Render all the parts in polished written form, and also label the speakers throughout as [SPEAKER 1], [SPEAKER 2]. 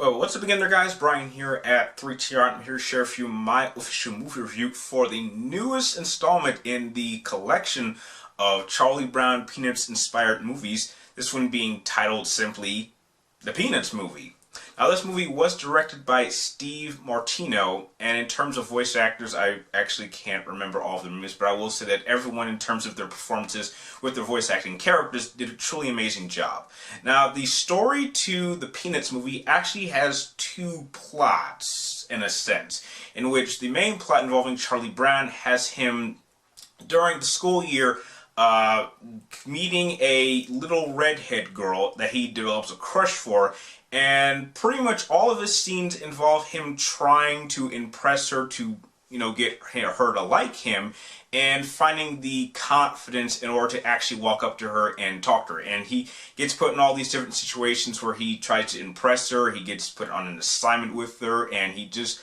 [SPEAKER 1] Well, what's up again there, guys? Brian here at 3TR. I'm here to share with you my official movie review for the newest installment in the collection of Charlie Brown Peanuts inspired movies. This one being titled simply The Peanuts Movie. Now, this movie was directed by Steve Martino, and in terms of voice actors, I actually can't remember all of the movies, but I will say that everyone, in terms of their performances with their voice acting characters, did a truly amazing job. Now, the story to the Peanuts movie actually has two plots, in a sense, in which the main plot involving Charlie Brown has him, during the school year, meeting a little redhead girl that he develops a crush for, and pretty much all of his scenes involve him trying to impress her to, get her to like him, and finding the confidence in order to actually walk up to her and talk to her. And he gets put in all these different situations where he tries to impress her, he gets put on an assignment with her, and he just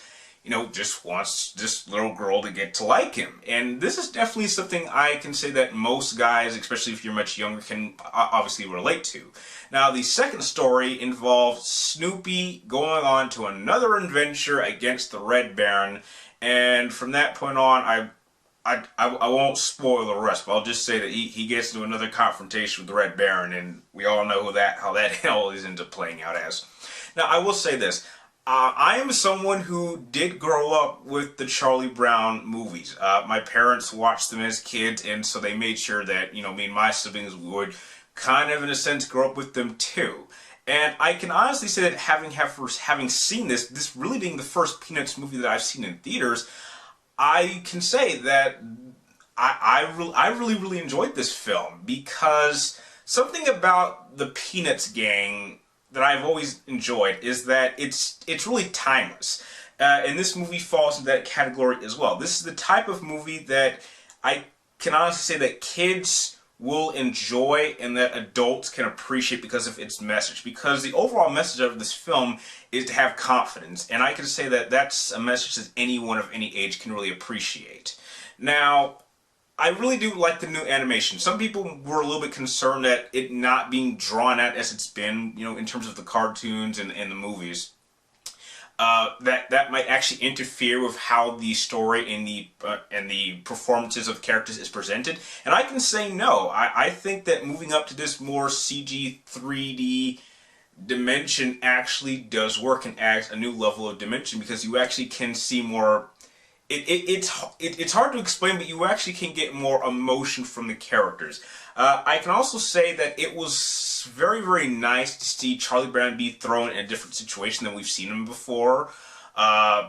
[SPEAKER 1] wants this little girl to get to like him. And this is definitely something I can say that most guys, especially if you're much younger, can obviously relate to. Now, the second story involves Snoopy going on to another adventure against the Red Baron, and from that point on, I won't spoil the rest, but I'll just say that he gets into another confrontation with the Red Baron, and we all know how that always ends up playing out as. Now, I will say this. I am someone who did grow up with the Charlie Brown movies. My parents watched them as kids, and so they made sure that, me and my siblings would kind of, in a sense, grow up with them too. And I can honestly say that having seen this really being the first Peanuts movie that I've seen in theaters, I can say that I really enjoyed this film, because something about the Peanuts gang that I've always enjoyed is that it's really timeless. And this movie falls into that category as well. This is the type of movie that I can honestly say that kids will enjoy and that adults can appreciate because of its message. Because the overall message of this film is to have confidence. And I can say that that's a message that anyone of any age can really appreciate. Now, I really do like the new animation. Some people were a little bit concerned at it not being drawn out as it's been, in terms of the cartoons and the movies. That might actually interfere with how the story and the performances of characters is presented. And I can say no. I think that moving up to this more CG 3D dimension actually does work and adds a new level of dimension, because you actually can see more. It's hard to explain, but you actually can get more emotion from the characters. I can also say that it was very, very nice to see Charlie Brown be thrown in a different situation than we've seen him before.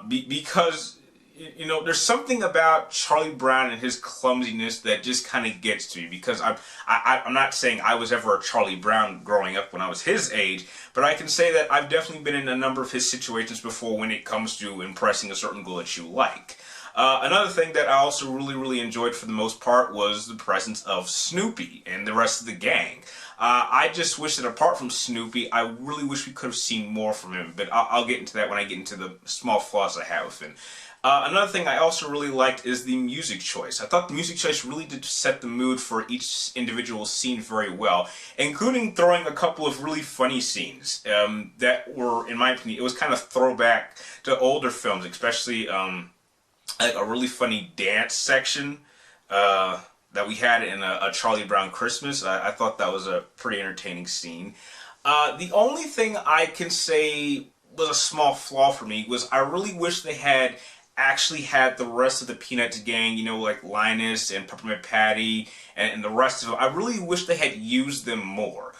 [SPEAKER 1] Because, there's something about Charlie Brown and his clumsiness that just kind of gets to me. Because I'm not saying I was ever a Charlie Brown growing up when I was his age, but I can say that I've definitely been in a number of his situations before when it comes to impressing a certain girl that you like. Another thing that I also really enjoyed for the most part was the presence of Snoopy and the rest of the gang. I just wish that apart from Snoopy, I really wish we could have seen more from him, but I'll get into that when I get into the small flaws I have with him. Another thing I also really liked is the music choice. I thought the music choice really did set the mood for each individual scene very well, including throwing a couple of really funny scenes that were, in my opinion, it was kind of throwback to older films, especially like a really funny dance section that we had in a Charlie Brown Christmas. I thought that was a pretty entertaining scene. The only thing I can say was a small flaw for me was I really wish they had actually had the rest of the Peanuts gang, like Linus and Peppermint Patty and the rest of them. I really wish they had used them more.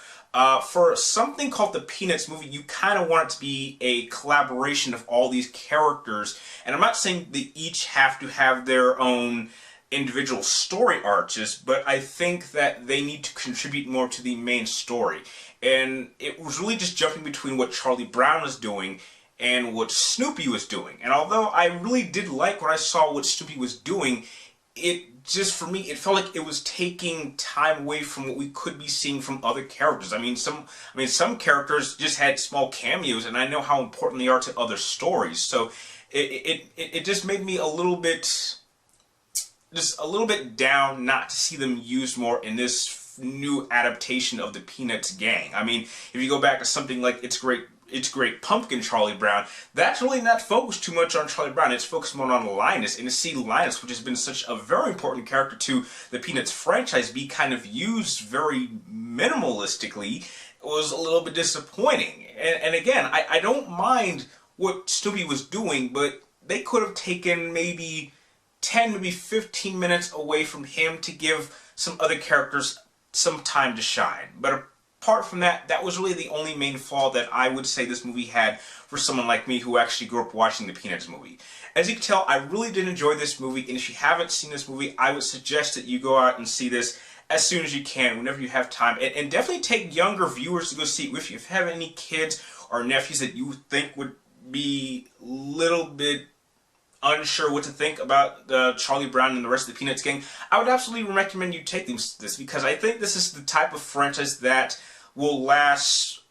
[SPEAKER 1] For something called the Peanuts movie, you kind of want it to be a collaboration of all these characters. And I'm not saying they each have to have their own individual story arches, but I think that they need to contribute more to the main story. And it was really just jumping between what Charlie Brown was doing and what Snoopy was doing. And although I really did like what I saw what Snoopy was doing, for me, it felt like it was taking time away from what we could be seeing from other characters. Some characters just had small cameos, and I know how important they are to other stories. So it just made me a little bit down not to see them used more in this new adaptation of the Peanuts gang. I mean, if you go back to something like It's Great Pumpkin Charlie Brown, that's really not focused too much on Charlie Brown. It's focused more on Linus. And to see Linus, which has been such a very important character to the Peanuts franchise, be kind of used very minimalistically was a little bit disappointing. And again, I don't mind what Snoopy was doing, but they could have taken maybe 10, maybe 15 minutes away from him to give some other characters some time to shine. But apart from that, that was really the only main flaw that I would say this movie had for someone like me who actually grew up watching the Peanuts movie. As you can tell, I really did enjoy this movie, and if you haven't seen this movie, I would suggest that you go out and see this as soon as you can, whenever you have time, and definitely take younger viewers to go see it with you. If you have any kids or nephews that you think would be a little bit unsure what to think about Charlie Brown and the rest of the Peanuts gang, I would absolutely recommend you take this, because I think this is the type of franchise that will last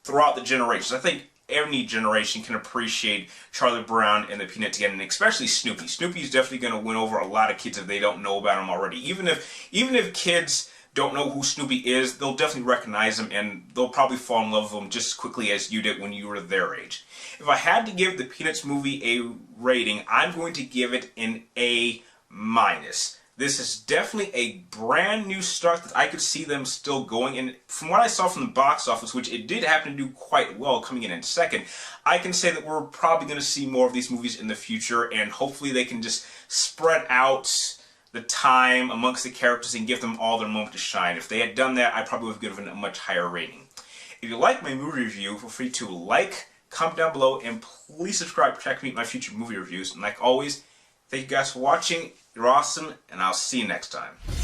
[SPEAKER 1] throughout the generations. I think any generation can appreciate Charlie Brown and the Peanuts gang, and especially Snoopy. Snoopy's definitely going to win over a lot of kids if they don't know about him already. Even if kids don't know who Snoopy is, they'll definitely recognize him, and they'll probably fall in love with him just as quickly as you did when you were their age. If I had to give the Peanuts movie a rating, I'm going to give it an A-. This is definitely a brand new start that I could see them still going. And from what I saw from the box office, which it did happen to do quite well, coming in second, I can say that we're probably going to see more of these movies in the future, and hopefully they can just spread out the time amongst the characters and give them all their moment to shine. If they had done that, I probably would have given it a much higher rating. If you like my movie review, feel free to like, comment down below, and please subscribe to check me my future movie reviews. And like always, thank you guys for watching. You're awesome, and I'll see you next time.